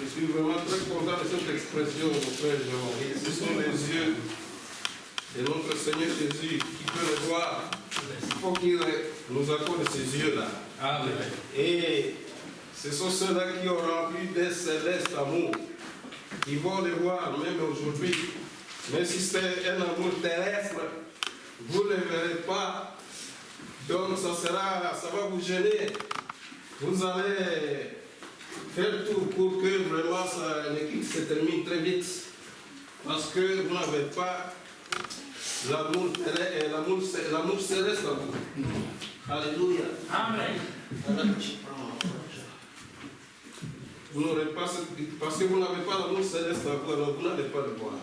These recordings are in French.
Je suis vraiment très content de cette expression, mon frère Jean-Marie. Ce sont les yeux de notre Seigneur Jésus qui peut le voir. Il faut qu'il nous accorde ces yeux-là. Amen. Et ce sont ceux-là qui ont rempli des célestes amours, qui vont le voir même aujourd'hui. Mais si c'est un amour terrestre, vous ne le verrez pas. Donc ça va vous gêner. Vous allez faire tout pour que vraiment l'équipe se termine très vite. Parce que vous n'avez pas l'amour céleste en vous. Alléluia. Amen. Vous n'aurez pas, parce que vous n'avez pas l'amour céleste en vous, alors vous n'allez pas le voir.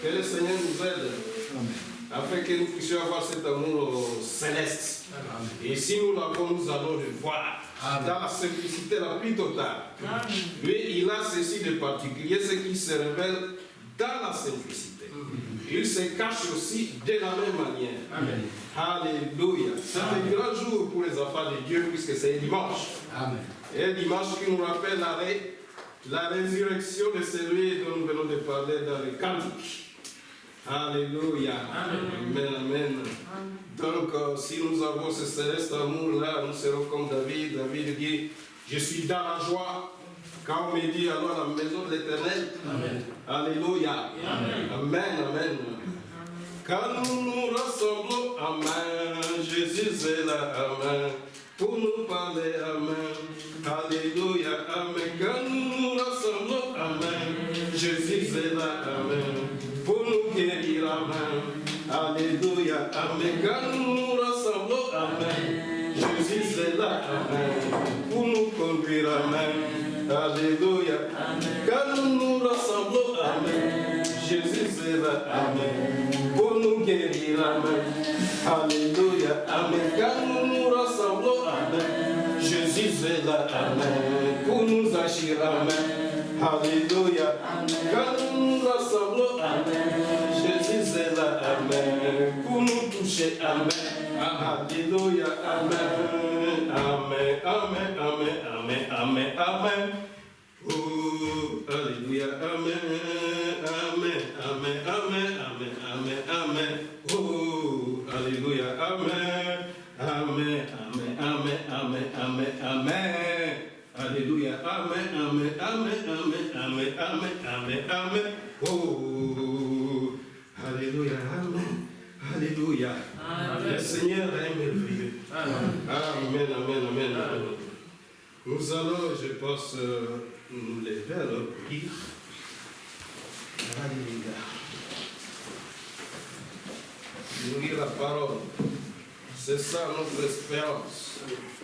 Que le Seigneur nous aide. Amen. Afin que nous puissions avoir cet amour céleste. Amen. Et si nous l'avons, nous allons le voir. Amen. Dans la simplicité la plus totale. Amen. Lui, il a ceci de particulier, c'est qu'il se révèle dans la simplicité. Amen. Il se cache aussi de la même manière. Amen. Alléluia. C'est un grand jour pour les enfants de Dieu, puisque c'est dimanche. Amen. Et un dimanche qui nous rappelle la résurrection de celui dont nous venons de parler dans les cantiques. Alléluia. Amen. Amen. Donc, si nous avons ce céleste amour-là, nous serons comme David. David dit, je suis dans la joie. Quand on me dit, alors la maison de l'Éternel. Amen. Alléluia. Amen. Amen. Amen. Quand nous nous rassemblons, Amen. Jésus est là, Amen. Pour nous parler, Amen. Alléluia. Amen. Quand nous nous rassemblons, Amen. Jésus est là, Amen. Pour nous guérir, Amen. Alléluia, Amen. Quand nous nous rassemblons, Amen. Jésus est là, Amen. Pour nous conduire, Amen. Alléluia, Amen. Quand nous nous rassemblons, Amen. Jésus est là, Amen. Pour nous guérir, Amen. Alléluia, Amen. Quand nous nous rassemblons, Amen. Jésus est là, Amen. Pour nous agir, Amen. Alléluia. Quand nous nous rassemblons, Amen. Jésus est là, Amen. Pour nous toucher, Amen. Alléluia, Amen. Amen, Amen, Amen, Amen, Amen, Amen. Oh, Alléluia, Amen, Amen, Amen, Amen, Amen, Amen, Amen. Oh, Alléluia, Amen, Amen, Amen, Amen, Amen, Amen, Amen. Alléluia, Amen, Amen, Amen, Amen, Amen, Amen, Amen, Amen. Oh, Alléluia, Amen, Alléluia. Le Seigneur est merveilleux. Amen, Amen, Amen, Amen. Nous allons, je pense, nous lever alors pour dire. Alléluia. Nourrir la parole. C'est ça notre espérance.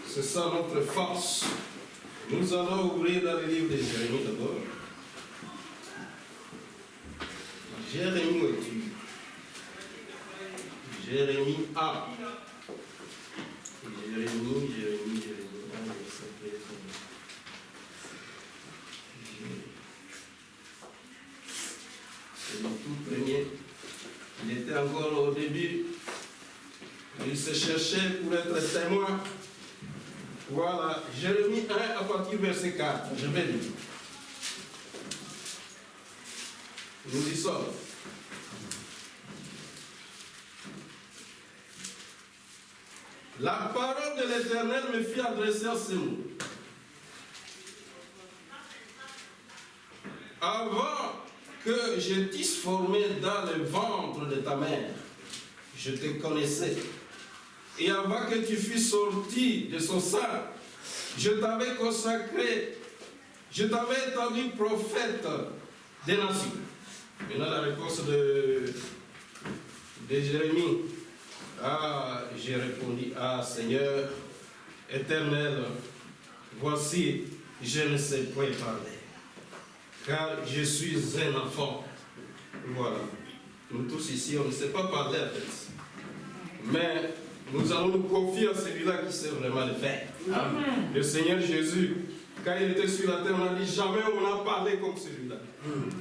C'est ça notre force. Nous allons ouvrir dans le livre de Jérémie d'abord. Jérémie où es-tu? Jérémie A. Jérémie. C'est le tout premier. Il était encore au début. Il se cherchait pour être témoin. Voilà, Jérémie 1 à partir du verset 4. Je vais lire. Nous y sommes. La parole de l'Éternel me fit adresser à ces mots. Avant que je t'eusse formé dans le ventre de ta mère, je te connaissais. Et avant que tu fusses sorti de son sein, je t'avais consacré, je t'avais établi prophète des nations. Maintenant la réponse de Jérémie. Ah, j'ai répondu, ah Seigneur, éternel, voici, je ne sais point parler, car je suis un enfant. Voilà. Nous tous ici, on ne sait pas parler en fait. Mais nous allons nous confier à celui-là qui sait vraiment le faire. Amen. Le Seigneur Jésus, quand il était sur la terre, on a dit jamais on n'a parlé comme celui-là.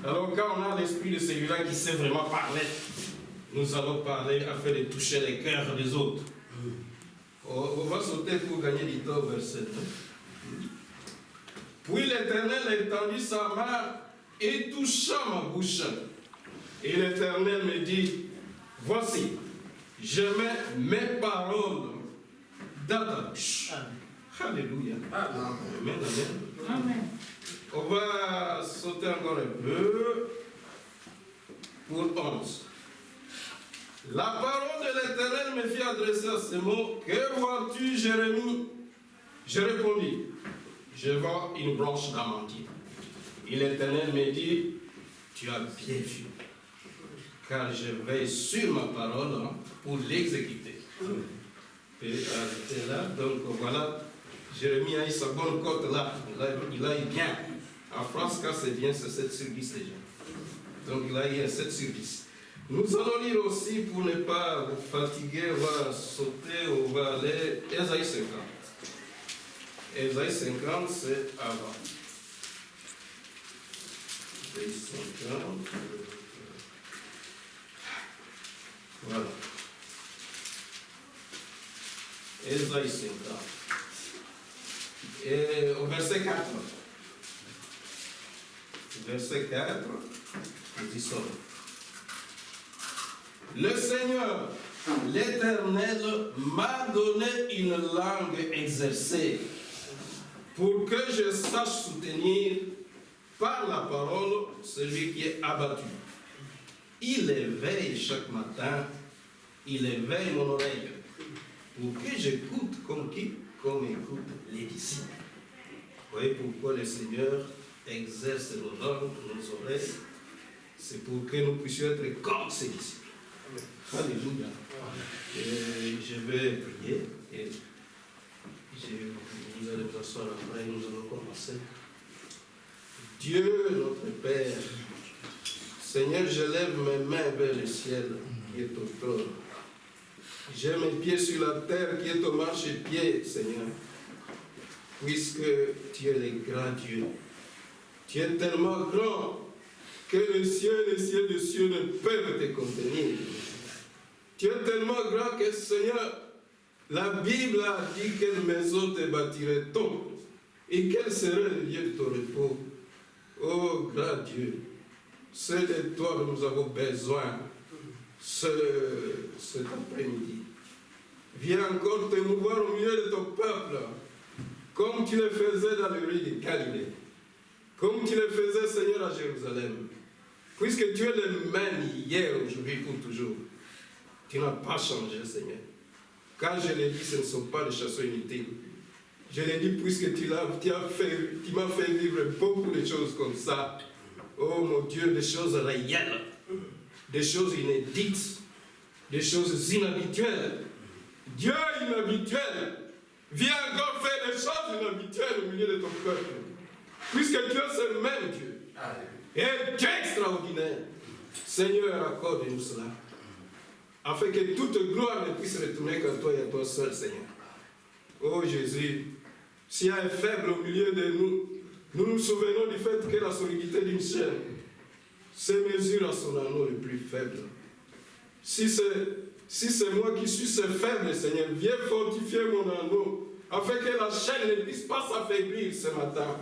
Alors quand on a l'esprit de celui-là qui sait vraiment parler, nous allons parler afin de toucher les cœurs des autres. On va sauter pour gagner du temps au verset 9. Puis l'Éternel étendit sa main et toucha ma bouche. Et l'Éternel me dit, voici, je mets mes paroles dans ta bouche. Alléluia. Amen. Amen. Amen. On va sauter encore un peu pour 11. La parole de l'Éternel me fit adresser à ces mots. Que vois-tu, Jérémie? Je répondis, je vois une branche d'amandine. Et l'Éternel me dit, tu as bien vu, car je veille sur ma parole pour l'exécuter. Et arrêtez là, donc voilà, Jérémie a eu sa bonne cote là, il a eu bien. En France, quand c'est bien, c'est 7 sur 10 déjà. Donc il a eu un 7 sur 10. Nous allons lire aussi, pour ne pas vous fatiguer, on va sauter, on va aller, Ésaïe 50. Ésaïe 50, c'est avant. Ésaïe 50. Voilà. Ésaïe 50. Et au verset 4. Verset 4, nous dit ça. Le Seigneur, l'Éternel, m'a donné une langue exercée pour que je sache soutenir par la parole celui qui est abattu. Il éveille chaque matin, il éveille mon oreille pour que j'écoute comme qui? Comme écoute les disciples. Vous voyez pourquoi le Seigneur exerce nos langues, nos oreilles? C'est pour que nous puissions être comme ses disciples. Alléluia. Et je vais prier et vous allez vous asseoir après, nous allons commencer. Dieu, notre Père, Seigneur, je lève mes mains vers le ciel qui est au trône. J'ai mes pieds sur la terre qui est au marchepied, Seigneur, puisque tu es le grand Dieu. Tu es tellement grand que les cieux des cieux ne peuvent te contenir. Tu es tellement grand que, Seigneur, la Bible a dit quelle maison te bâtirait-on et quel serait le lieu de ton repos. Oh, grand Dieu, c'est de toi que nous avons besoin cet après-midi. Viens encore te mouvoir au milieu de ton peuple, comme tu le faisais dans le riz de Galilée, comme tu le faisais, Seigneur, à Jérusalem. Puisque tu es le même hier, aujourd'hui, pour toujours. Tu n'as pas changé, Seigneur. Quand je l'ai dit, ce ne sont pas des chasseurs inutiles. Je l'ai dit puisque tu m'as fait vivre beaucoup de choses comme ça. Oh mon Dieu, des choses réelles, des choses inédites, des choses inhabituelles. Dieu inhabituel, viens encore faire des choses inhabituelles au milieu de ton peuple. Puisque tu es ce même Dieu. Et Dieu extraordinaire. Seigneur, accorde-nous cela. Afin que toute gloire ne puisse retourner qu'à toi et à toi seul, Seigneur. Oh Jésus, s'il y a un faible au milieu de nous, nous nous souvenons du fait que la solidité d'une chaîne se mesure à son anneau le plus faible. Si c'est moi qui suis ce faible, Seigneur, viens fortifier mon anneau, afin que la chaîne ne puisse pas s'affaiblir ce matin.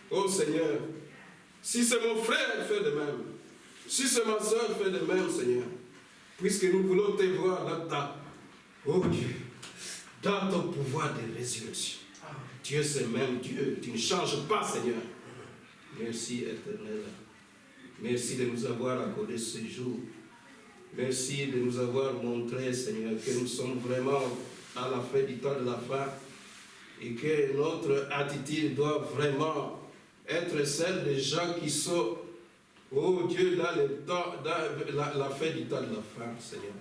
Oh Seigneur, si c'est mon frère, fais de même. Si c'est ma soeur, fais de même, Seigneur. Puisque nous voulons te voir oh Dieu, dans ton pouvoir de résurrection. Tu es ce même Dieu, tu ne changes pas, Seigneur. Merci, Éternel. Merci de nous avoir accordé ce jour. Merci de nous avoir montré, Seigneur, que nous sommes vraiment à la fin du temps de la fin et que notre attitude doit vraiment être celle des gens qui sont, oh Dieu, dans la fin du temps de la fin, Seigneur.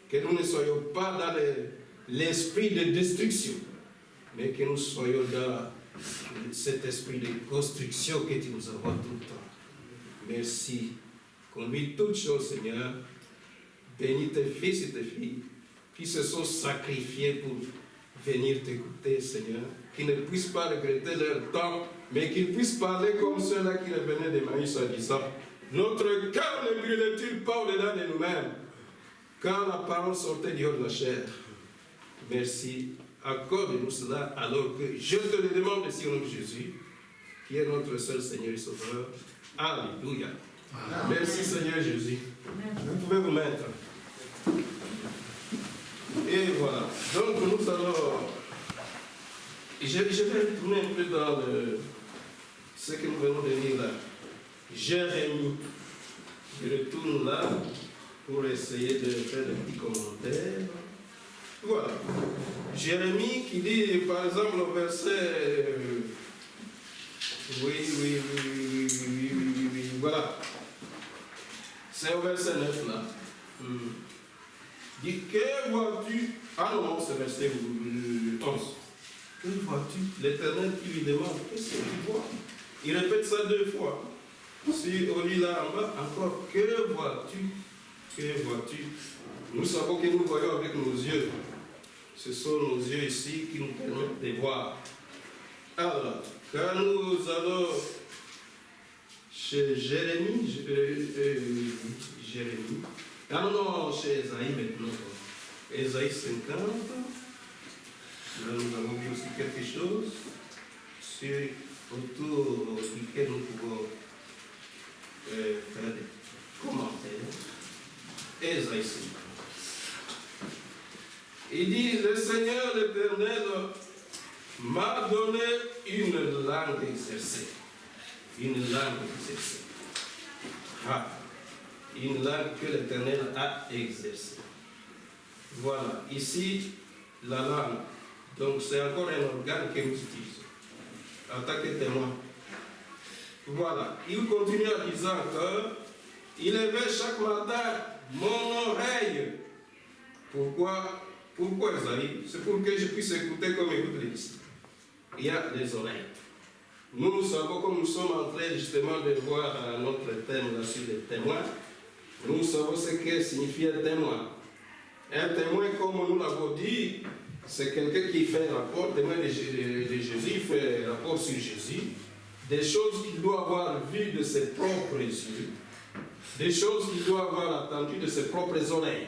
Que nous ne soyons pas dans l'esprit de destruction, mais que nous soyons dans cet esprit de construction que tu nous envoies tout le temps. Merci. Conduis toutes choses, Seigneur. Bénis tes fils et tes filles qui se sont sacrifiés pour venir t'écouter, Seigneur. Qui ne puissent pas regretter leur temps, mais qu'ils puissent parler comme ceux-là qui revenaient d'Emmaüs en disant: notre cœur ne brûle-t-il pas au-dedans de nous-mêmes, quand la parole sortait du haut de la chair. Merci. Accorde-nous cela alors que je te le demande ici au nom de Jésus. qui est notre seul Seigneur et Sauveur. Alléluia. Merci Seigneur Jésus. Vous pouvez vous mettre. Et voilà. Donc nous allons... Je vais retourner un peu dans ce que nous venons de lire là. Jérémie. Je retourne là pour essayer de faire des petits commentaires. Voilà. Jérémie qui dit, par exemple, au verset... Oui, voilà. C'est au verset 9 là. Dit, que vois-tu? Ah non, c'est verset 11. Que vois-tu? L'Éternel qui lui demande, qu'est-ce que tu vois? Il répète ça 2 fois. Si on lit là en bas, encore, que vois-tu? Que vois-tu? Nous savons que nous voyons avec nos yeux. Ce sont nos yeux ici qui nous permettent de voir. Alors, quand nous allons chez Jérémie, ah non, chez Esaïe maintenant. Esaïe 50. Là, nous avons vu aussi quelque chose autour duquel nous pouvons faire des commentaires. Esaïe 50. Il dit, le Seigneur l'Éternel m'a donné une langue exercée. Une langue exercée. Ah, une langue que l'Éternel a exercée. Voilà, ici, la langue. Donc, c'est encore un organe que nous utilisons en tant que témoin. Voilà, il continue en disant encore, il élevait chaque matin mon oreille. Pourquoi Esaïe? C'est pour que je puisse écouter comme écoute l'Église. Il y a les oreilles. Nous savons, comme nous sommes en train justement de voir notre thème là sur les témoins, nous savons ce que signifie un témoin. Un témoin, comme nous l'avons dit, c'est quelqu'un qui fait rapport, témoin de Jésus, il fait rapport sur Jésus, des choses qu'il doit avoir vues de ses propres yeux, des choses qu'il doit avoir entendues de ses propres oreilles.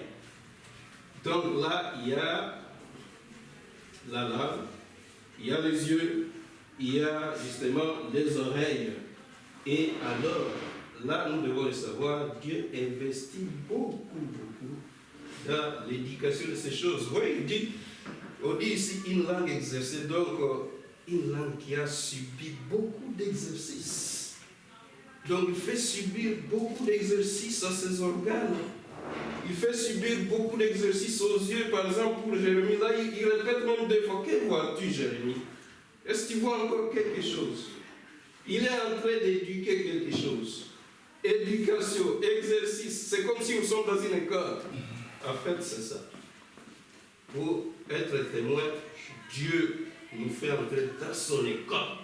Donc là, il y a la langue, il y a les yeux, il y a justement les oreilles. Et alors, là, nous devons le savoir, Dieu investit beaucoup dans l'éducation de ces choses. Oui, on dit ici une langue exercée, donc une langue qui a subi beaucoup d'exercices. Donc il fait subir beaucoup d'exercices à ses organes. Il fait subir beaucoup d'exercices aux yeux. Par exemple, pour Jérémie, là, il répète même 2 fois. Que vois-tu, Jérémie? Est-ce que tu vois encore quelque chose? Il est en train d'éduquer quelque chose. Éducation, exercice, c'est comme si nous sommes dans une école. En fait, c'est ça. Pour être témoin, Dieu nous fait entrer dans son école.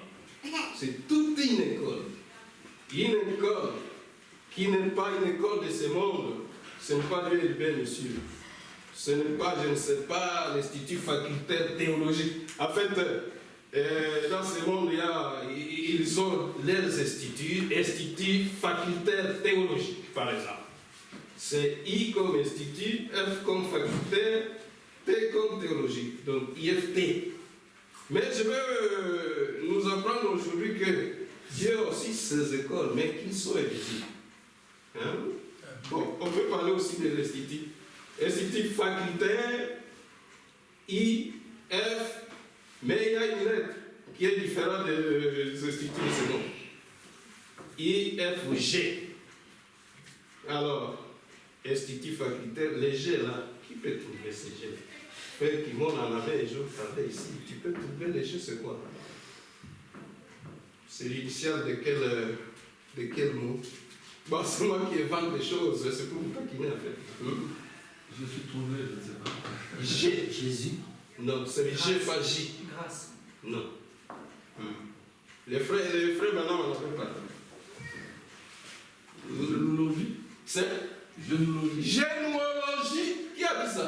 C'est toute une école. Une école qui n'est pas une école de ce monde. Ce n'est pas Dieu bien, monsieur. Ce n'est pas, je ne sais pas, l'Institut facultaire théologique. En fait, dans ce monde, ils ont leurs instituts facultaires théologiques, par exemple. C'est I comme institut, F comme facultaire, T comme théologique. Donc IFT. Mais je veux nous apprendre aujourd'hui que Dieu a aussi ses écoles, mais qu'ils soient visibles. Hein? Bon, on peut parler aussi de l'Institut. Institut facultaire, I, F, mais il y a une lettre qui est différente des instituts de ce nom. I, F, G. Alors, Institut facultaire, les G là, qui peut trouver ces G? Frère Kimon en avait, je parlais ici. Tu peux trouver les G, c'est quoi? C'est l'initiale de quel mot? Bon, c'est moi qui invente des choses, c'est pour vous taquiner en fait. Je suis trouvé, je ne sais pas. G. Jésus? Non, c'est G, pas J. Grâce. Non. Les frères maintenant, on n'en fait pas. Généalogie. C'est Généalogie. Généalogie. Qui a dit ça?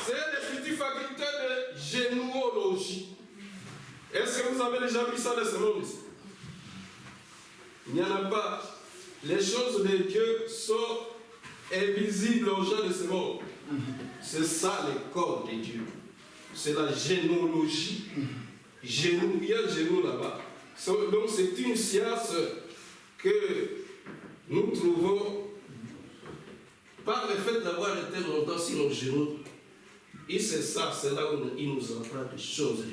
C'est l'Institut facultaire de généalogie. Est-ce que vous avez déjà vu ça dans ce monde ici? Il n'y en a pas. Les choses de Dieu sont invisibles aux gens de ce monde. C'est ça l'école de Dieu. C'est la généalogie. genou, il y a le genou là-bas. Donc c'est une science que nous trouvons par le fait d'avoir été longtemps sur nos genoux. Et c'est ça, c'est là où il nous apprend des choses.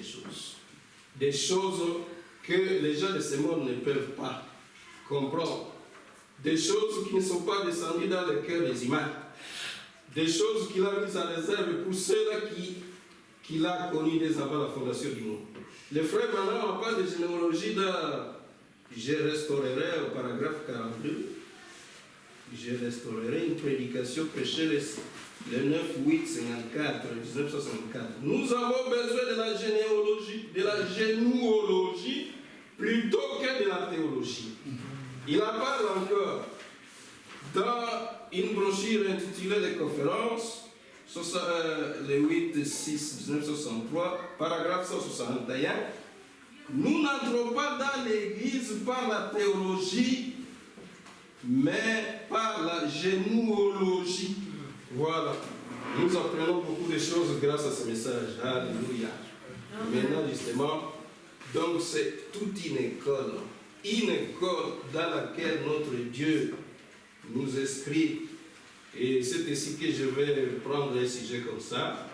Des choses que les gens de ce monde ne peuvent pas comprendre. Des choses qui ne sont pas descendues dans le cœur des humains. Des choses qu'il a mises en réserve pour ceux-là qu'il a connus dès avant la fondation du monde. Les frères maintenant, on parle de généalogie je restaurerai au paragraphe 42. Je restaurerai une prédication prêchée le 9, 8, 54, 1964. Nous avons besoin de la généalogie, de la généalogie, plutôt que de la théologie. Il en parle encore dans une brochure intitulée Les conférences, le 8, 6, 1963, paragraphe 161. Nous n'entrons pas dans l'église par la théologie, mais par la généalogie. Voilà. Nous apprenons beaucoup de choses grâce à ce message. Alléluia. Maintenant, justement, donc c'est toute une école dans laquelle notre Dieu nous inscrit. Et c'est ici que je vais prendre un sujet comme ça,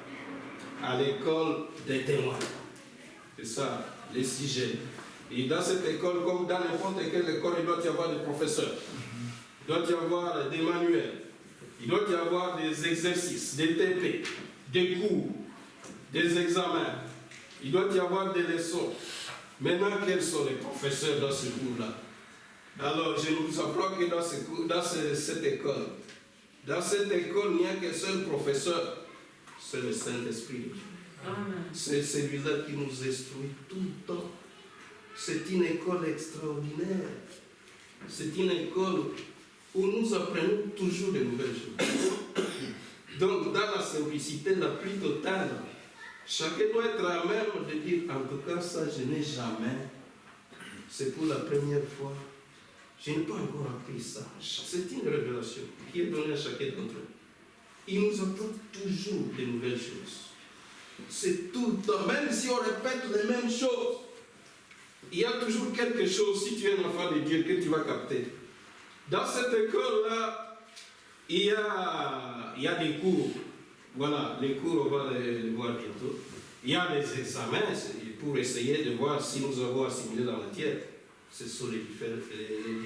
à l'école des témoins. C'est ça, les sujets. Et dans cette école, comme dans n'importe quelle école, il doit y avoir des professeurs, il doit y avoir des manuels, il doit y avoir des exercices, des TP, des cours, des examens, il doit y avoir des leçons. Maintenant, quels sont les professeurs dans ce cours-là? Alors, je vous apprends que dans cette école, il n'y a qu'un seul professeur, c'est le Saint-Esprit de Dieu. C'est celui-là qui nous instruit tout le temps. C'est une école extraordinaire. C'est une école où nous apprenons toujours de nouvelles choses. Donc, dans la simplicité la plus totale, chacun doit être à même de dire, en tout cas, ça, je n'ai jamais. C'est pour la première fois. Je n'ai pas encore appris ça. C'est une révélation qui est donnée à chacun d'entre nous. Il nous apporte toujours de nouvelles choses. C'est tout le temps. Même si on répète les mêmes choses, il y a toujours quelque chose, si tu es un enfant de Dieu, que tu vas capter. Dans cette école-là, il y a des cours. Voilà, les cours, on va les voir bientôt. Il y a des examens pour essayer de voir si nous avons assimilé la matière. Ce sont les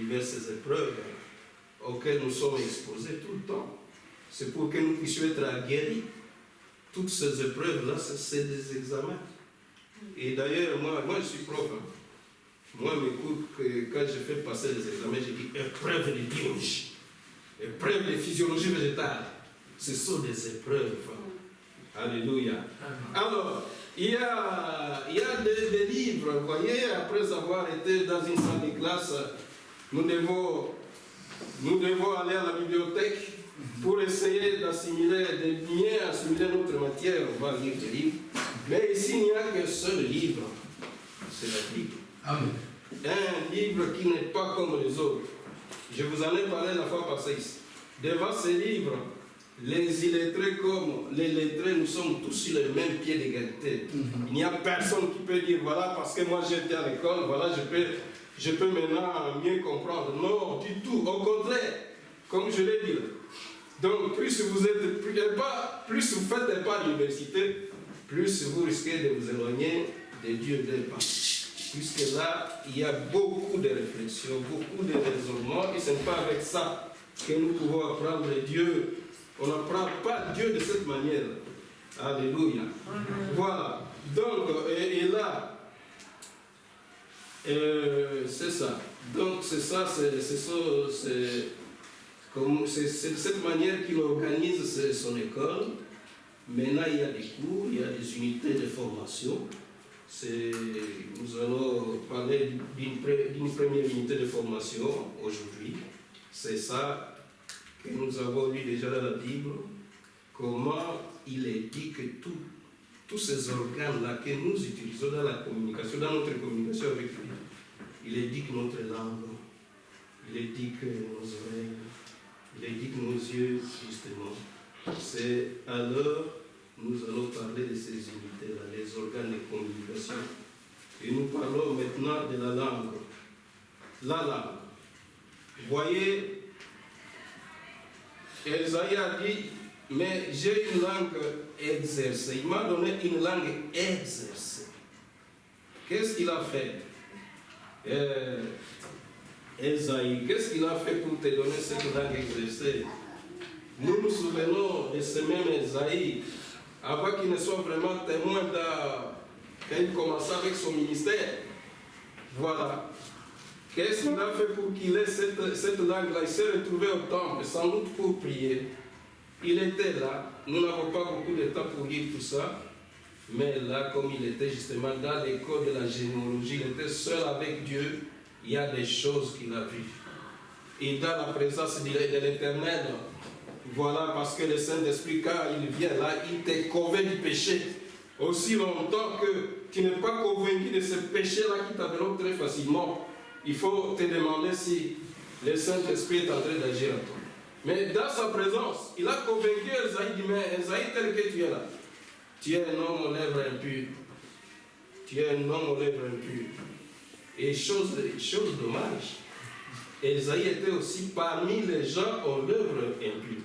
diverses épreuves auxquelles nous sommes exposés tout le temps. C'est pour que nous puissions être aguerris. Toutes ces épreuves-là, c'est des examens. Et d'ailleurs, moi je suis prof. Moi, mes cours, quand je fais passer les examens, je dis épreuve de biologie, épreuve de physiologie végétale. Ce sont des épreuves. Alléluia. Alors, il y a des livres, vous voyez, après avoir été dans une salle de classe, nous devons aller à la bibliothèque pour essayer d'assimiler, de bien assimiler notre matière. On va lire des livres. Mais ici, il n'y a qu'un seul livre, c'est la Bible. Amen. Un livre qui n'est pas comme les autres. Je vous en ai parlé la fois passée ici. Devant ce livre, les illettrés comme les lettrés, nous sommes tous sur le même pied d'égalité. Il n'y a personne qui peut dire, voilà, parce que moi j'étais à l'école, voilà, je peux maintenant mieux comprendre. Non, du tout. Au contraire, comme je l'ai dit. Donc, plus vous faites pas l'université, plus vous risquez de vous éloigner de Dieu et de puisque là, il y a beaucoup de réflexions, beaucoup de raisonnements, et ce n'est pas avec ça que nous pouvons apprendre Dieu. On n'apprend pas Dieu de cette manière. Alléluia. Voilà. Donc, et là, c'est ça. Donc, c'est ça, c'est de cette manière qu'il organise son école. Maintenant, il y a des cours, il y a des unités de formation. Nous allons parler d'une première unité de formation aujourd'hui. C'est ça que nous avons lu déjà dans la Bible. Comment il est dit que tous ces organes-là que nous utilisons dans la communication, dans notre communication avec lui, il est dit que notre langue, il est dit que nos oreilles, il est dit que nos yeux, justement. Alors, nous allons parler de ces unités-là, les organes de communication Et nous parlons maintenant de la langue. La langue. Vous voyez, Esaïe a dit, mais j'ai une langue exercée. Il m'a donné une langue exercée. Qu'est-ce qu'il a fait? Esaïe, qu'est-ce qu'il a fait pour te donner cette langue exercée? Nous nous souvenons de ce même Esaïe, avant qu'il ne soit vraiment témoin quand il commençait avec son ministère. Voilà. Qu'est-ce qu'il a fait pour qu'il ait cette langue-là? Il s'est retrouvé au temple, sans doute pour prier. Il était là. Nous n'avons pas beaucoup de temps pour lire tout ça. Mais là, comme il était justement dans l'école de la généalogie, il était seul avec Dieu, il y a des choses qu'il a vues. Et dans la présence de l'Éternel, voilà, parce que le Saint-Esprit, quand il vient là, il te convainc du péché. Aussi longtemps que tu n'es pas convaincu de ce péché-là qui t'avène très facilement, il faut te demander si le Saint-Esprit est en train d'agir en toi. Mais dans sa présence, il a convaincu Esaïe, il dit, mais Esaïe, tel que tu es là, tu es un homme aux lèvres impures. Tu es un homme aux lèvres impures. Et chose dommage, Esaïe était aussi parmi les gens aux lèvres impures.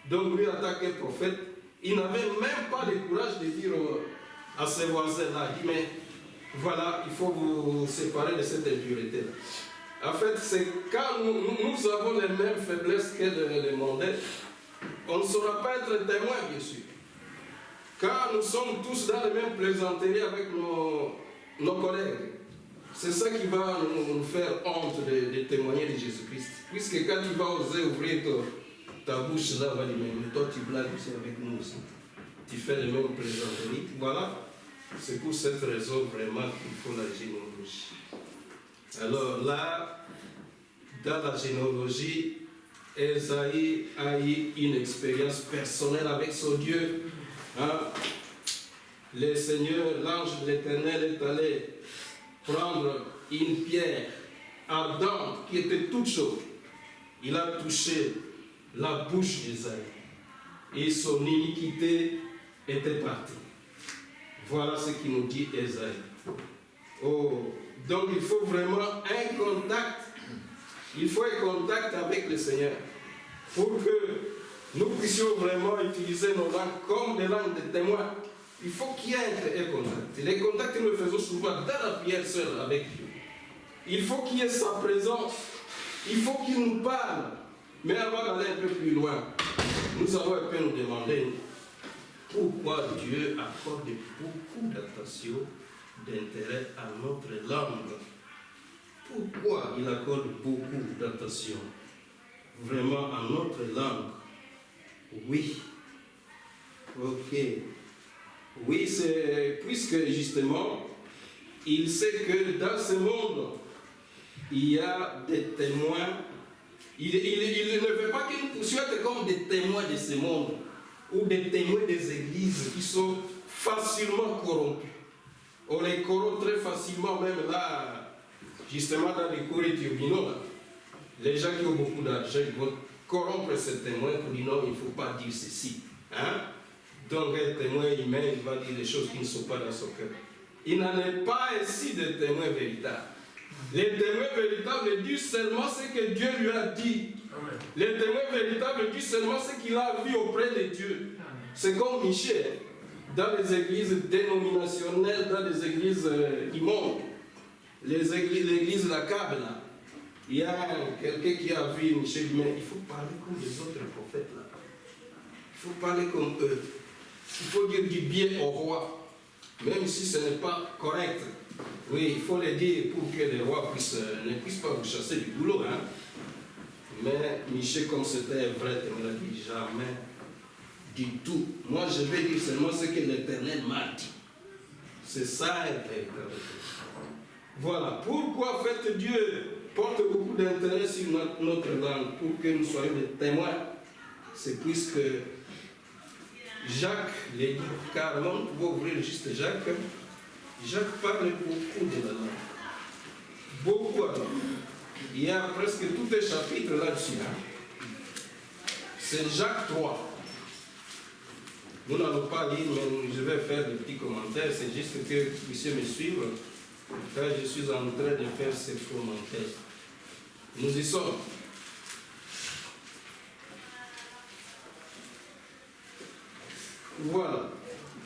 Donc lui, en tant que prophète, il n'avait même pas le courage de dire à ses voisins-là, il dit, mais voilà, il faut vous séparer de cette impureté-là. En fait, c'est quand nous avons les mêmes faiblesses que les mondains, on ne saura pas être témoin, bien sûr. Car nous sommes tous dans les mêmes plaisanteries avec nos collègues. C'est ça qui va nous faire honte de témoigner de Jésus-Christ. Puisque quand tu vas oser ouvrir ta bouche là, on va dire, mais toi tu blagues aussi avec nous aussi. Tu fais les mêmes plaisanteries. Voilà. C'est pour cette raison vraiment qu'il faut la généalogie. Alors là, dans la généalogie, Esaïe a eu une expérience personnelle avec son Dieu. Hein? Le Seigneur, l'ange de l'Éternel, est allé prendre une pierre ardente qui était toute chaude. Il a touché la bouche d'Esaïe et son iniquité était partie. Voilà ce qu'il nous dit Esaïe. Oh, donc il faut vraiment un contact. Il faut un contact avec le Seigneur pour que nous puissions vraiment utiliser nos langues comme des langues de témoins. Il faut qu'il y ait un contact. Les contacts que nous faisons souvent dans la prière seule avec Dieu. Il faut qu'il y ait sa présence. Il faut qu'il nous parle. Mais avant d'aller un peu plus loin, nous allons un peu nous demander pourquoi Dieu accorde beaucoup d'attention, d'intérêt à notre langue. Pourquoi il accorde beaucoup d'attention vraiment à notre langue? Oui. Ok. Oui, c'est puisque justement, il sait que dans ce monde, il y a des témoins. Il ne veut pas que nous puissions être comme des témoins de ce monde ou des témoins des églises qui sont facilement corrompus. On les corrompt très facilement, même là, justement dans les cours et tribunaux. Les gens qui ont beaucoup d'argent, ils vont corrompre ces témoins pour dire non, il ne faut pas dire ceci. Hein? Donc un témoin humain, il va dire des choses qui ne sont pas dans son cœur. Il n'en est pas ainsi de témoins véritables. Les témoins véritables disent seulement ce que Dieu lui a dit. Amen. Les témoins véritables disent seulement ce qu'il a vu auprès de Dieu. C'est comme Michel, dans les églises dénominationnelles, dans les églises immondes, l'église de la Kabe, là. Il y a quelqu'un qui a vu Michel, mais il faut parler comme les autres prophètes là. Il faut parler comme eux. Il faut dire du bien au roi, même si ce n'est pas correct. Oui, il faut le dire pour que les rois ne puissent pas vous chasser du boulot. Hein. Mais Michel, comme c'était vrai, il m'a dit jamais du tout. Moi, je vais dire seulement ce que l'Éternel m'a dit. C'est ça, véritable. Voilà. Pourquoi en fait Dieu porte beaucoup d'intérêt sur notre langue pour que nous soyons des témoins? C'est puisque Jacques les dit, car l'homme pouvait ouvrir juste Jacques. Jacques parle beaucoup de la langue. Beaucoup alors. Il y a presque tout un chapitre là-dessus. C'est Jacques 3. Nous n'allons pas lire, mais je vais faire des petits commentaires. C'est juste que vous puissiez me suivre. car je suis en train de faire ces commentaires. Nous y sommes. Voilà.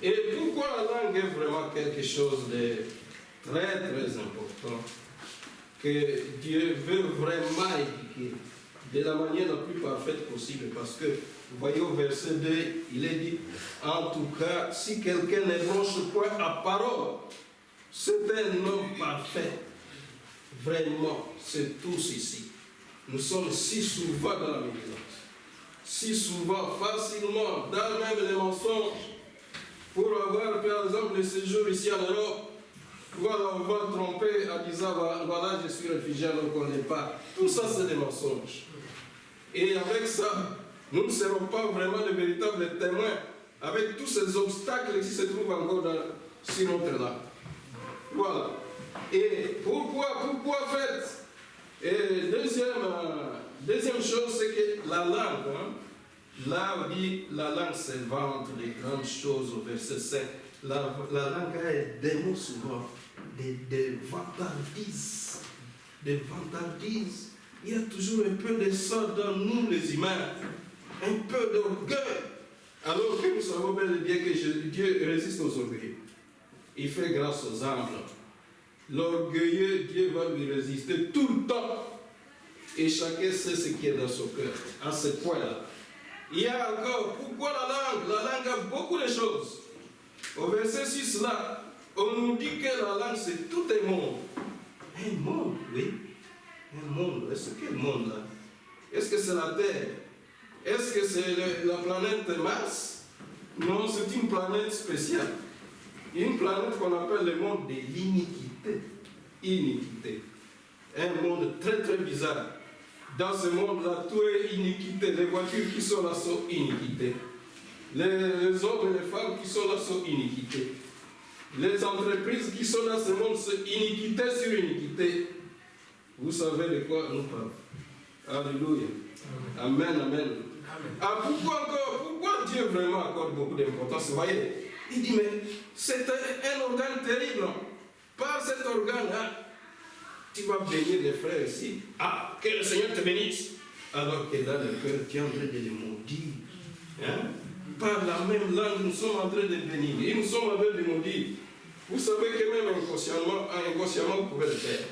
Et pourquoi la langue est vraiment quelque chose de très très important que Dieu veut vraiment éduquer de la manière la plus parfaite possible, parce que vous voyez au verset 2, il est dit, en tout cas, si quelqu'un ne branche point à parole, c'est un homme parfait. Vraiment, c'est tous ici. Nous sommes si souvent dans la médisance, si souvent, facilement, dans même les mensonges, pour avoir, par exemple, le séjour ici en Europe. Voilà, on va tromper en disant, voilà, je suis réfugié alors qu'on n'est pas. Tout ça, c'est des mensonges. Et avec ça, nous ne serons pas vraiment de véritables témoins avec tous ces obstacles qui se trouvent encore sur notre langue. Voilà. Et pourquoi faites? Et deuxième chose, c'est que la langue, là on dit, la langue s'invente des grandes choses au verset 5. La langue a des mots souvent, des vantardises. Des vantardises. Il y a toujours un peu de ça dans nous les humains, un peu d'orgueil. Alors que nous savons bel et bien que Dieu résiste aux orgueilleux. Il fait grâce aux humbles. L'orgueilleux, Dieu va lui résister tout le temps. Et chacun sait ce qui est dans son cœur, à ce point-là. Il y a encore, pourquoi la langue? La langue a beaucoup de choses. Au verset 6 là, on nous dit que la langue c'est tout un monde. Un monde, oui. Un monde. Est-ce quel monde là? Est-ce que c'est la Terre? Est-ce que c'est la planète Mars? Non, c'est une planète spéciale. Une planète qu'on appelle le monde de l'iniquité. Iniquité. Un monde très très bizarre. Dans ce monde-là, tout est iniquité. Les voitures qui sont là sont iniquité. Les hommes et les femmes qui sont là sont iniquité. Les entreprises qui sont dans ce monde, c'est iniquité sur iniquité. Vous savez de quoi nous parlons. Alléluia. Amen, amen. Ah, pourquoi Dieu vraiment accorde beaucoup d'importance? Vous voyez, il dit, mais c'est un organe terrible. Par cet organe-là, tu vas bénir les frères ici. Ah, que le Seigneur te bénisse. Alors que dans le cœur, tu es en train de les maudire. Hein? Par la même langue, nous sommes en train de bénir. Et nous sommes en train de maudire. Vous savez que même inconsciemment, vous pouvez le faire.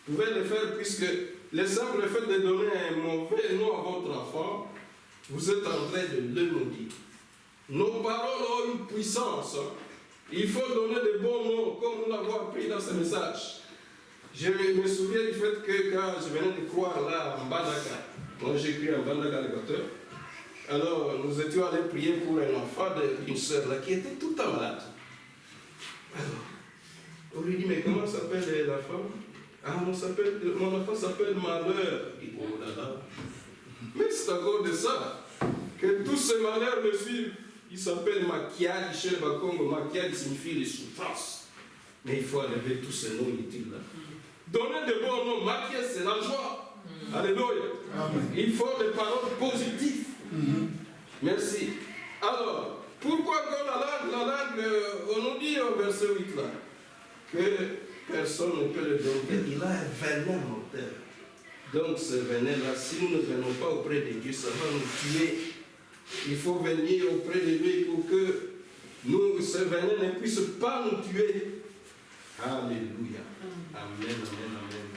Vous pouvez le faire puisque le simple fait de donner un mauvais nom à votre enfant, vous êtes en train de le maudire. Nos paroles ont une puissance. Il faut donner de bons noms, comme nous l'avons appris dans ce message. Je me souviens du fait que quand je venais de croire là en Bandaka, moi j'écris en Bandaka l'équateur, alors nous étions allés prier pour un enfant d'une sœur là qui était tout le temps malade. Alors, on lui dit, mais comment s'appelle la femme? Ah, mon enfant s'appelle Malheur. Il dit, oh là là. Mais c'est encore de ça que tous ces malheurs me suivent. Il s'appelle Makiadi chez le Bakongo. Makiadi signifie les souffrances. Mais il faut enlever tous ces noms inutiles là. Donner de bons noms. Makiadi, c'est la joie. Alléluia. Amen. Il faut des paroles positives. Merci. Alors, pourquoi encore la langue, on nous dit au verset 8 là, que personne ne peut le donner. Il a un venin mortel. Donc ce venin-là, si nous ne venons pas auprès de Dieu, ça va nous tuer. Il faut venir auprès de lui pour que ce venin ne puisse pas nous tuer. Alléluia. Amen, amen, amen.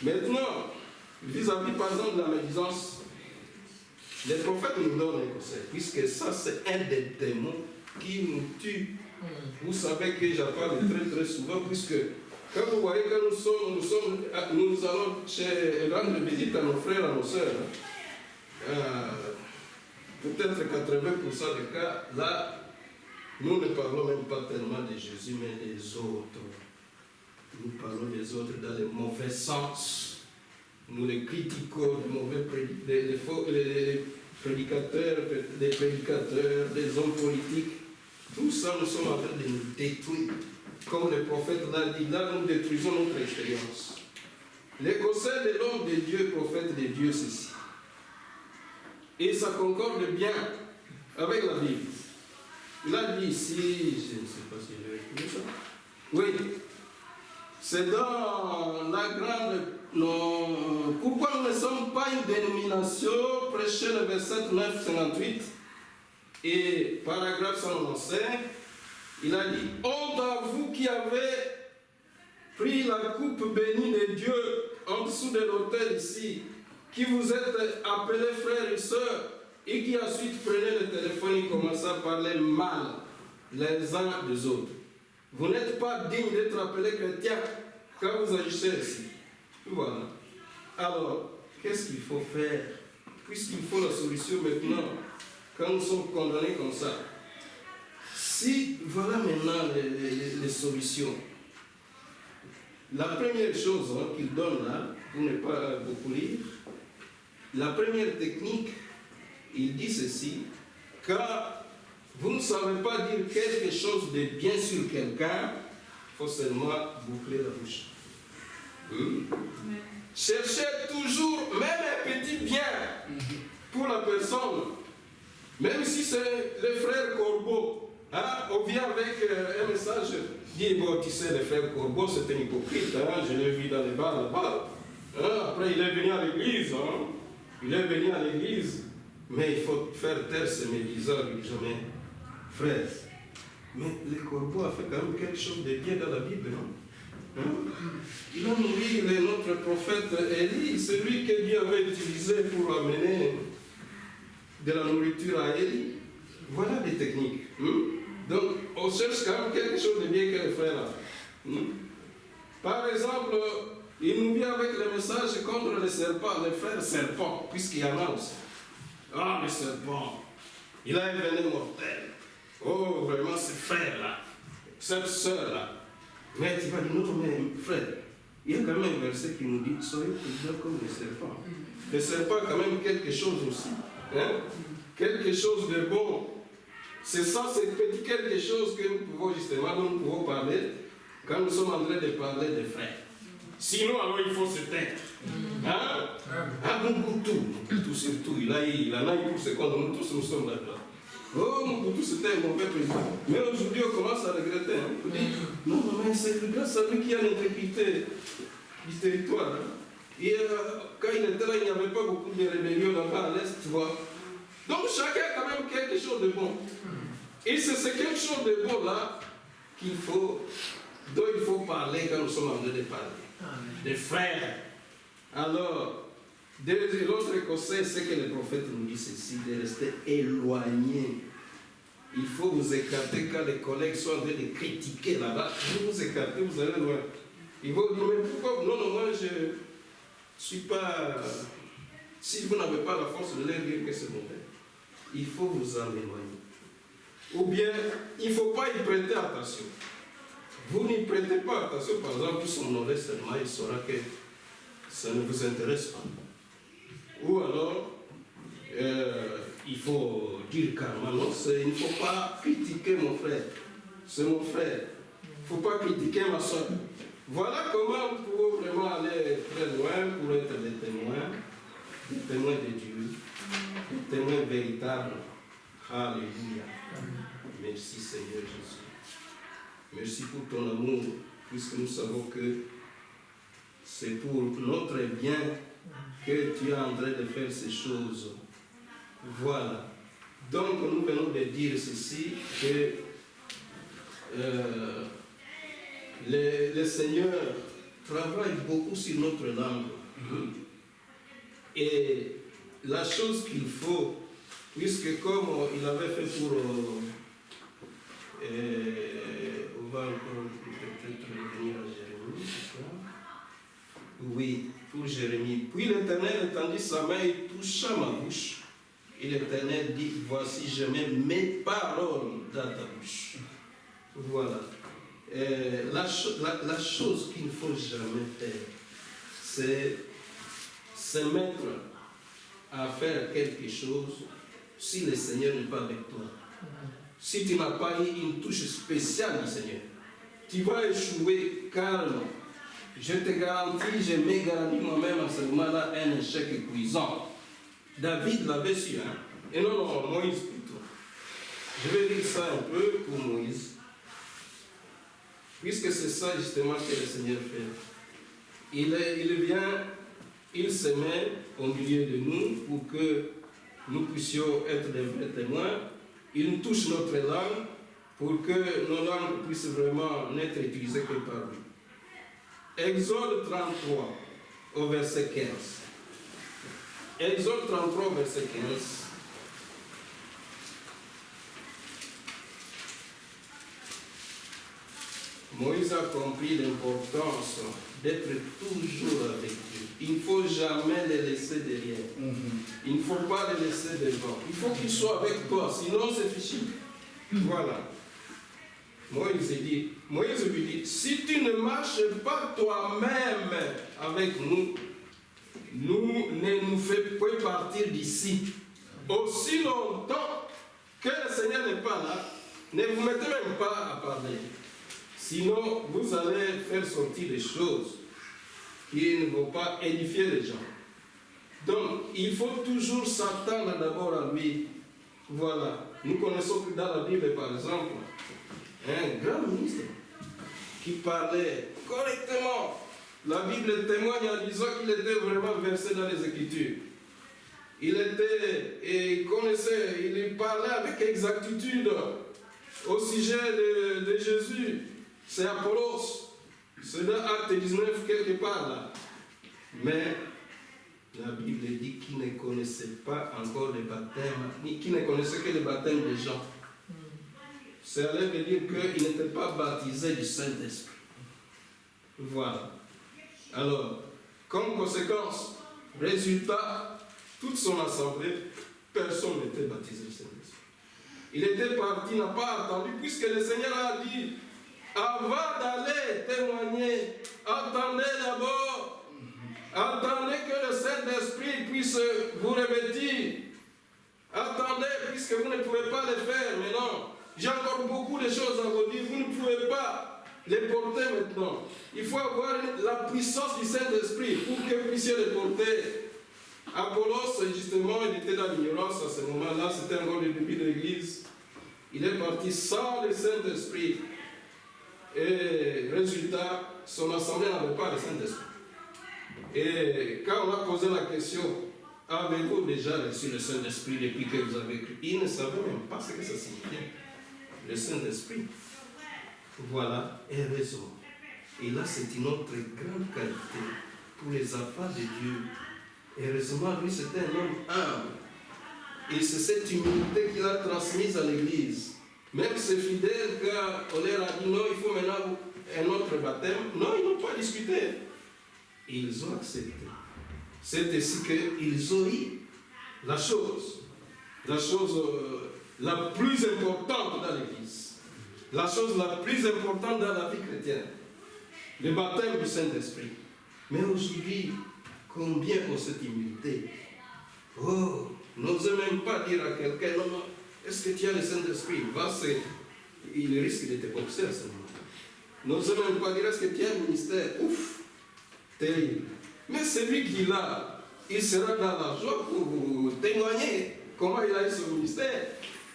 Maintenant, vis-à-vis par exemple de la médisance, les prophètes nous donnent un conseil, puisque ça c'est un des démons qui nous tue. Vous savez que j'en parle très très souvent, puisque quand vous voyez que nous allons rendre visite à nos frères, à nos sœurs, peut-être 80% des cas, là, nous ne parlons même pas tellement de Jésus, mais des autres. Nous parlons des autres dans le mauvais sens. Nous les critiquons, les mauvais prédicateurs, des hommes politiques. Tout ça, nous sommes en train de nous détruire. Comme le prophète l'a dit, là, nous détruisons notre expérience. Les conseils de l'homme de Dieu, prophète de Dieu, c'est ici. Et ça concorde bien avec la Bible. Il a dit ici, je ne sais pas si j'ai écrit ça. Oui. C'est dans la grande... Non, pourquoi nous ne sommes pas une dénomination? Prêcher le verset 958 et paragraphe 195. Il a dit, honte à vous qui avez pris la coupe bénie de Dieu en dessous de l'autel ici, qui vous êtes appelés frères et sœurs, et qui ensuite prenaient le téléphone et commençaient à parler mal les uns des autres. Vous n'êtes pas dignes d'être appelés chrétiens quand vous agissez ici. Voilà. Alors, qu'est-ce qu'il faut faire? Puisqu'il faut la solution maintenant, quand nous sommes condamnés comme ça. Si, voilà maintenant les solutions. La première chose qu'il donne là, pour ne pas beaucoup lire, la première technique, il dit ceci, quand vous ne savez pas dire quelque chose de bien sur quelqu'un, il faut seulement boucler la bouche. Cherchez toujours, même un petit bien pour la personne, même si c'est le frère Corbeau. On vient avec un message, dit, bon, tu sais, le frère Corbeau, c'est un hypocrite, je l'ai vu dans les bars là-bas. Après, il est venu à l'église, il est venu à l'église, mais il faut faire taire ces médisants, jamais. Frère, mais le Corbeau a fait quand même quelque chose de bien dans la Bible, non? Il a nourri notre prophète Élie, celui que Dieu avait utilisé pour amener de la nourriture à Élie. Voilà des techniques. Donc, on cherche quand même quelque chose de bien que le frère a fait. Par exemple, il nous vient avec le message contre les serpents, les frères serpents, puisqu'il y en a aussi. Ah, le serpent, il a un venin mortel. Oh, vraiment, ce frère-là, cette sœur-là. Mais tu vas dire, non, mais frère, il y a quand même un verset qui nous dit, soyez prudents comme les serpents. Les serpents, quand même, quelque chose aussi. Quelque chose de bon. C'est ça, c'est petit quelque chose que nous pouvons justement, nous pouvons parler quand nous sommes en train de parler des frères. Sinon, alors il faut se taire. Mobutu surtout, il en a eu pour secondes, nous tous nous sommes là-dedans. Oh, Mobutu, c'était un mauvais président. Mais aujourd'hui, on commence à regretter. Non, mais c'est grâce à lui qui a l'intégrité du territoire. Et quand il était là, il n'y avait pas beaucoup de rébellions là-bas à l'Est, tu vois. Donc chacun a quand même quelque chose de bon. Et c'est quelque chose de bon là dont il faut parler quand nous sommes en train de parler. Des frères. Alors, l'autre conseil, c'est que le prophète nous dit ceci, de rester éloigné. Il faut vous écarter quand les collègues sont en train de critiquer là-bas. Vous vous écartez, vous allez loin. Ils vont dire, mais pourquoi? Non, moi je ne suis pas... Si vous n'avez pas la force de leur dire que c'est mauvais, il faut vous en éloigner. Ou bien, il ne faut pas y prêter attention. Vous n'y prêtez pas attention, par exemple, son oreille seulement, il saura que ça ne vous intéresse pas. Ou alors, il faut dire carrément, non, il ne faut pas critiquer mon frère. C'est mon frère. Il ne faut pas critiquer ma soeur. Voilà comment nous pouvons vraiment aller très loin pour être des témoins de Dieu, des témoins véritables. Alléluia. Merci Seigneur Jésus. Merci pour ton amour, puisque nous savons que c'est pour notre bien que tu es en train de faire ces choses. Voilà. Donc nous venons de dire ceci, que le Seigneur travaille beaucoup sur notre langue. Et la chose qu'il faut, puisque comme il avait fait pour... on va encore peut-être revenir à Jérémie, c'est ça? Oui, pour Jérémie. Puis l'Éternel étendit sa main et toucha ma bouche. Et l'Éternel dit, voici, je mets mes paroles dans ta bouche. Voilà. La chose qu'il ne faut jamais faire, c'est se mettre à faire quelque chose si le Seigneur n'est pas avec toi. Si tu n'as pas eu une touche spéciale du Seigneur, tu vas échouer calme. Je te garantis, je me garantis moi-même à ce moment-là un échec cuisant. David l'avait su, hein? Et non, Moïse plutôt. Je vais lire ça un peu pour Moïse. puisque c'est ça justement que le Seigneur fait. Il vient, il se met au milieu de nous pour que nous puissions être des vrais témoins. Il touche notre langue pour que nos langues puissent vraiment n'être utilisées que par lui. Exode 33 au verset 15. Exode 33 verset 15. Moïse a compris l'importance d'être toujours avec Dieu. Il ne faut jamais les laisser derrière. Il ne faut pas les laisser devant. Il faut qu'ils soient avec toi, sinon c'est fichu. Voilà. Moïse lui dit, si tu ne marches pas toi-même avec nous, ne nous fais pas partir d'ici. Aussi longtemps que le Seigneur n'est pas là, ne vous mettez même pas à parler. Sinon, vous allez faire sortir des choses qui ne vont pas édifier les gens. Donc, il faut toujours s'attendre d'abord à lui. Voilà. Nous connaissons que dans la Bible, par exemple, un grand ministre qui parlait correctement. La Bible témoigne en disant qu'il était vraiment versé dans les Écritures. Il connaissait, il parlait avec exactitude au sujet de Jésus. C'est Apollos. C'est dans Acte 19 quelque part là. Mais la Bible dit qu'il ne connaissait pas encore le baptême, ni qu'il ne connaissait que le baptême des gens. Ça veut dire qu'il n'était pas baptisé du Saint-Esprit. Voilà. Alors, comme conséquence, résultat, toute son assemblée, personne n'était baptisé du Saint-Esprit. Il était parti, n'a pas attendu, puisque le Seigneur a dit, avant d'aller témoigner, attendez d'abord, attendez que le Saint-Esprit puisse vous revêtir. Attendez, puisque vous ne pouvez pas le faire, mais non. J'ai encore beaucoup de choses à vous dire, vous ne pouvez pas les porter maintenant. Il faut avoir la puissance du Saint-Esprit pour que vous puissiez les porter. Apollos, justement, il était dans l'ignorance à ce moment-là, c'était encore le début de l'Église. Il est parti sans le Saint-Esprit. Et résultat, son assemblée n'avait pas le Saint-Esprit. Et quand on a posé la question, avez-vous déjà reçu le Saint-Esprit depuis que vous avez cru? Il ne savait même pas ce que ça signifiait. Le Saint-Esprit. Voilà, heureusement. Et là, c'est une autre grande qualité pour les enfants de Dieu. Heureusement, lui, c'était un homme humble. Et c'est cette humilité qu'il a transmise à l'Église. Même ses fidèles, quand on leur a dit non, il faut maintenant un autre baptême, non, ils n'ont pas discuté. Et ils ont accepté. C'est ainsi qu'ils ont eu la chose la plus importante dans l'Église, la chose la plus importante dans la vie chrétienne, le baptême du Saint-Esprit. Mais aujourd'hui, combien pour cette humilité? Oh, n'osez même pas dire à quelqu'un, non, non, est-ce que tu as le Saint-Esprit? Il risque de te boxer à ce moment. N'osez même pas dire, est-ce que tu as un ministère? Ouf, terrible. Mais celui qui l'a, il sera dans la joie pour vous témoigner comment il a eu son ministère,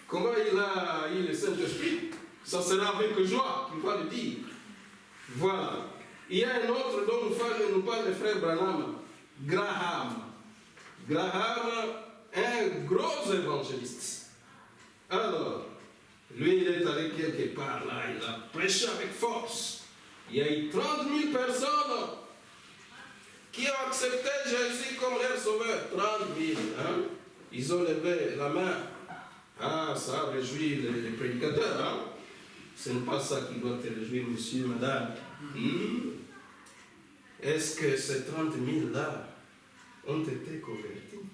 comment il a eu le Saint-Esprit. Ça sera avec joie qu'il va le dire. Voilà. Il y a un autre dont nous parle le frère Branham, Graham. Graham, un gros évangéliste. Alors, lui, il est allé quelque part là, il a prêché avec force. Il y a eu 30 000 personnes qui ont accepté Jésus comme leur sauveur. 30 000. Hein? Ils ont levé la main. Ah, ça a réjoui les prédicateurs. Hein? Ce n'est pas ça qui doit te réjouir, monsieur, madame. Est-ce que ces 30 000 là ont été convertis?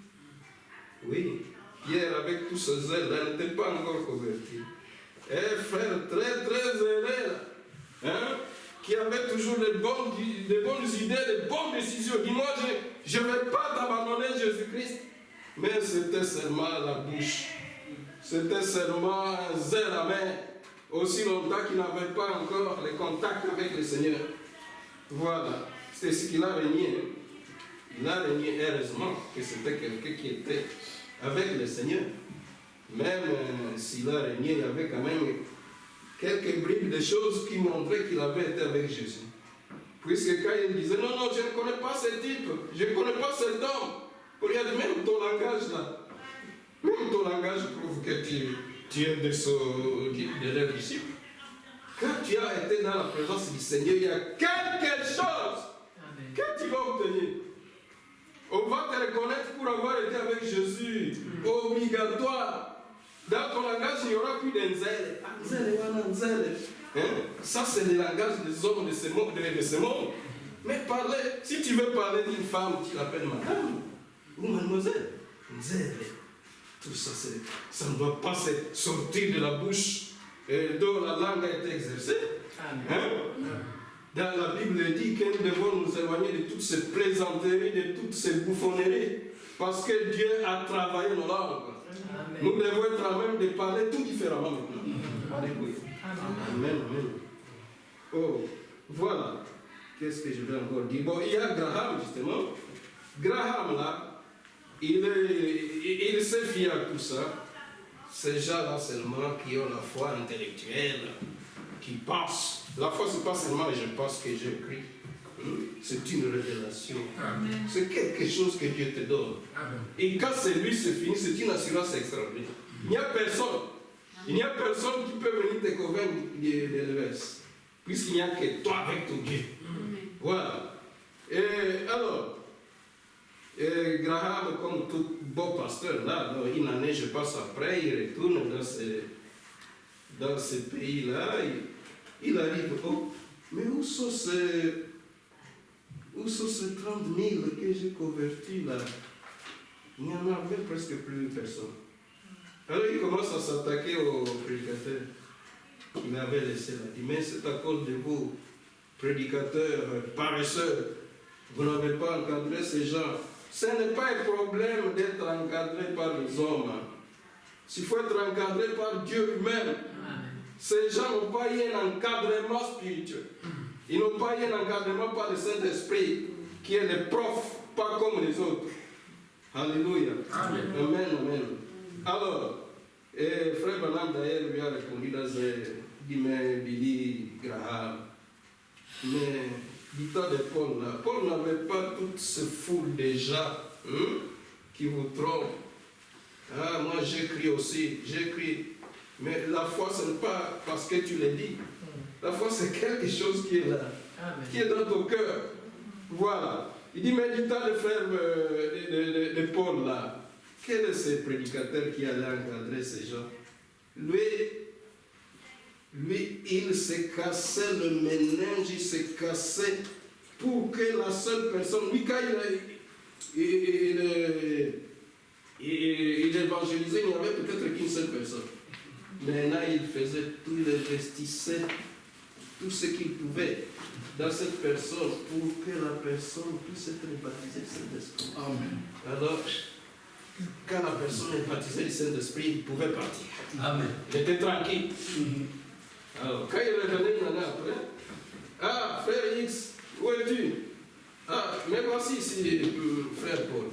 Oui. Pierre, avec tout ce zèle-là, n'était pas encore converti. Un frère très, très zélé, hein, qui avait toujours de bonnes idées, de bonnes décisions. Dis-moi, je ne vais pas t'abandonner, Jésus-Christ. Mais c'était seulement la bouche. C'était seulement un zèle à main. Aussi longtemps qu'il n'avait pas encore le contact avec le Seigneur. Voilà. C'est ce qu'il a régné. Il a régné, heureusement, que c'était quelqu'un qui était avec le Seigneur. Même s'il a régné, il y avait quand même quelques bribes de choses qui montraient qu'il avait été avec Jésus. Puisque quand il disait, non, non, je ne connais pas ce type, je ne connais pas cet homme. Regarde, même ton langage là, même ton langage prouve que tu es de leurs disciples. Quand tu as été dans la présence du Seigneur, il y a quelque chose que tu vas obtenir. On va te reconnaître pour avoir été avec Jésus, obligatoire. Dans ton langage, il n'y aura plus d'enzèle. Ça, c'est le langage des hommes de ce monde. Mais parler, si tu veux parler d'une femme, tu l'appelles madame ou mademoiselle. Nzèle. Tout ça, ça ne doit pas sortir de la bouche dont la langue a été exercée. Dans la Bible, il dit que nous devons nous éloigner de toutes ces plaisanteries, de toutes ces bouffonneries, parce que Dieu a travaillé nos langues. Amen. Nous devons être à même de parler tout différemment maintenant. Alléluia. Amen. Amen. Oh, voilà. Qu'est-ce que je vais encore dire? Bon, il y a Graham, justement. Graham, là, il s'est fié à tout ça. Ces gens-là seulement qui ont la foi intellectuelle, qui passent. La foi, ce n'est pas seulement je pense que j'écris. C'est une révélation. Amen. C'est quelque chose que Dieu te donne. Amen. Et quand celui se finit, c'est une assurance extraordinaire. Il n'y a personne. Il n'y a personne qui peut venir te convaincre de l'inverse. Puisqu'il n'y a que toi avec ton Dieu. Amen. Voilà. Et alors, Graham, comme tout bon pasteur, là, une année, je passe après, il retourne dans ce pays-là. Il arrive, oh, mais où sont ces 30 000 que j'ai convertis là? Il n'y en avait presque plus personne. Alors il commence à s'attaquer aux prédicateurs qu'il avait laissés là. Il dit, mais c'est à cause de vous, prédicateurs paresseux, vous n'avez pas encadré ces gens. Ce n'est pas un problème d'être encadré par les hommes. Il faut être encadré par Dieu lui-même. Ces gens n'ont pas eu un encadrement spirituel. Ils n'ont pas eu un encadrement par le Saint-Esprit, qui est le prof, pas comme les autres. Alléluia. Amen. Amen, amen. Alors, Frère Branham d'ailleurs lui a répondu dans un Billy Graham. Mais du temps de Paul, là, Paul n'avait pas toute cette foule de gens qui vous trompent. Ah, moi j'écris aussi, j'écris. Mais la foi, ce n'est pas parce que tu l'as dit. La foi, c'est quelque chose qui est là, Amen. Qui est dans ton cœur. Voilà. Il dit, mais du temps de frère de Paul, là, quel est ce prédicateur qui allait encadrer ces gens? Lui, il s'est cassé le méninge, il s'est cassé pour que la seule personne, lui, quand il évangélisait, il n'y avait peut-être qu'une seule personne. Maintenant, il faisait tout, il investissait tout ce qu'il pouvait dans cette personne pour que la personne puisse être baptisée du Saint-Esprit. Amen. Alors, quand la personne est baptisée du Saint-Esprit, il pouvait partir. Amen. Il était tranquille. Alors, quand il revenait une année après, ah, frère X, où es-tu? Ah, mais voici ici, frère Paul.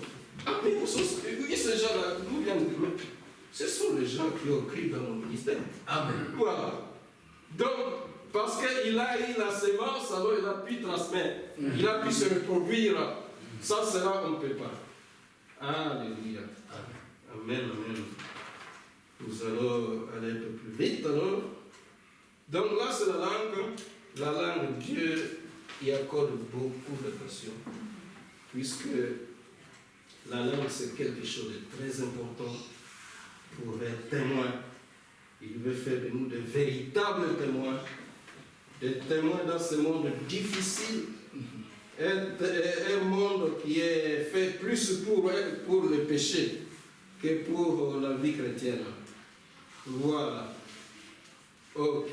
Ah, mais où sont ces gens-là? D'où viennent-ils? Ce sont les gens qui ont cru dans mon ministère. Amen. Voilà. Donc, parce qu'il a eu la sémence, alors il a pu transmettre. Il a pu se reproduire. Ça sera, on ne peut pas. Alléluia. Amen, amen. Nous allons aller un peu plus vite alors. Donc là, c'est la langue. La langue, Dieu y accorde beaucoup d'attention. Puisque la langue, c'est quelque chose de très important pour être témoin. Il veut faire de nous de véritables témoins. Des témoins dans ce monde difficile. Un monde qui est fait plus pour le péché que pour la vie chrétienne. Voilà. Ok.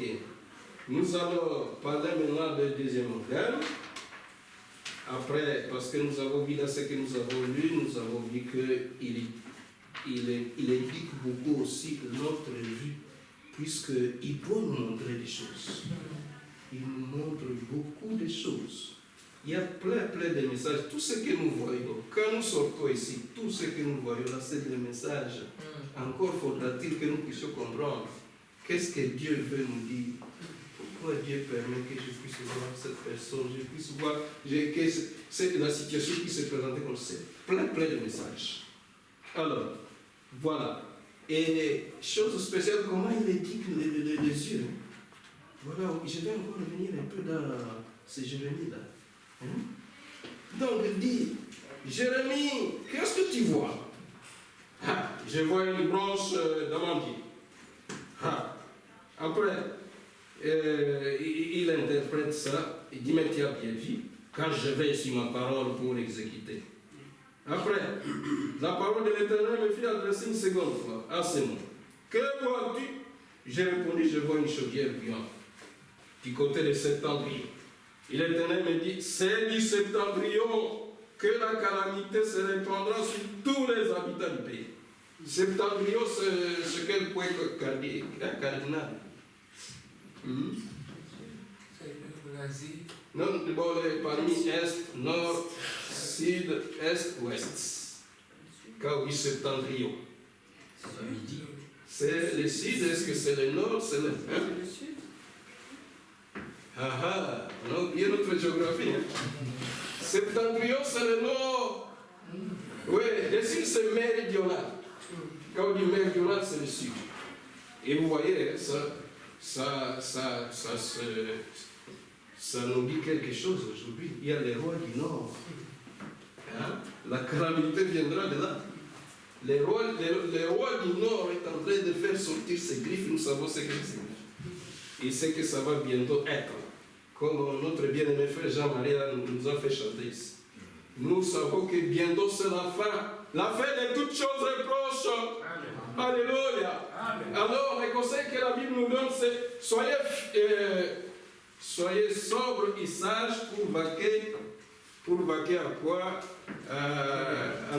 Nous allons parler maintenant du deuxième organe. Après, parce que nous avons vu dans ce que nous avons lu, nous avons vu qu'il indique beaucoup aussi notre vue, puisqu'il peut nous montrer des choses. Il nous montre beaucoup de choses. Il y a plein de messages. Tout ce que nous voyons, quand nous sortons ici, tout ce que nous voyons là, c'est des messages. Encore faudra-t-il que nous puissions comprendre qu'est-ce que Dieu veut nous dire? Pourquoi Dieu permet que je puisse voir cette personne, je puisse voir que c'est la situation qui se présentait comme ça. Plein de messages. Alors, voilà. Et chose spéciale, comment il éduque les yeux. Voilà, je vais encore revenir un peu dans ce Jérémie-là. Donc, il dit, Jérémie, qu'est-ce que tu vois? Je vois une branche d'amandier. Après, il interprète ça, il dit, mais tu as bien vu, quand je vais sur ma parole pour l'exécuter. Après, la parole de l'Éternel me fit adresser une seconde fois à ces mots. Que vois-tu? J'ai répondu, je vois une chaudière brûlante du côté de Septentrion. Et l'Éternel me dit, c'est du Septentrion que la calamité se répandra sur tous les habitants du pays. Septentrion, c'est quel point cardinal? Non, parmi Est, Nord, Sud, Est, Ouest. Quand oui, Septentrion. C'est le Sud, est-ce que c'est le Nord, c'est le... Sud. On a oublié notre géographie. Septentrion, c'est le Nord. Oui, le Sud, c'est méridional. Quand on dit méridional, c'est le Sud. Et vous voyez, ça nous dit quelque chose aujourd'hui. Il y a les rois du Nord. La calamité viendra de là. Les rois du Nord est en train de faire sortir ses griffes. Nous savons ce que c'est. Et c'est que ça va bientôt être. Comme notre bien-aimé frère Jean-Marie nous a fait chanter ici. Nous savons que bientôt c'est la fin. La fin de toutes choses est proche. Alléluia. Alors, le conseil que la Bible nous donne, c'est soyez sobres et sages pour vaquer à quoi? À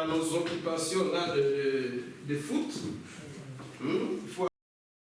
nos occupations là de foot. Il faut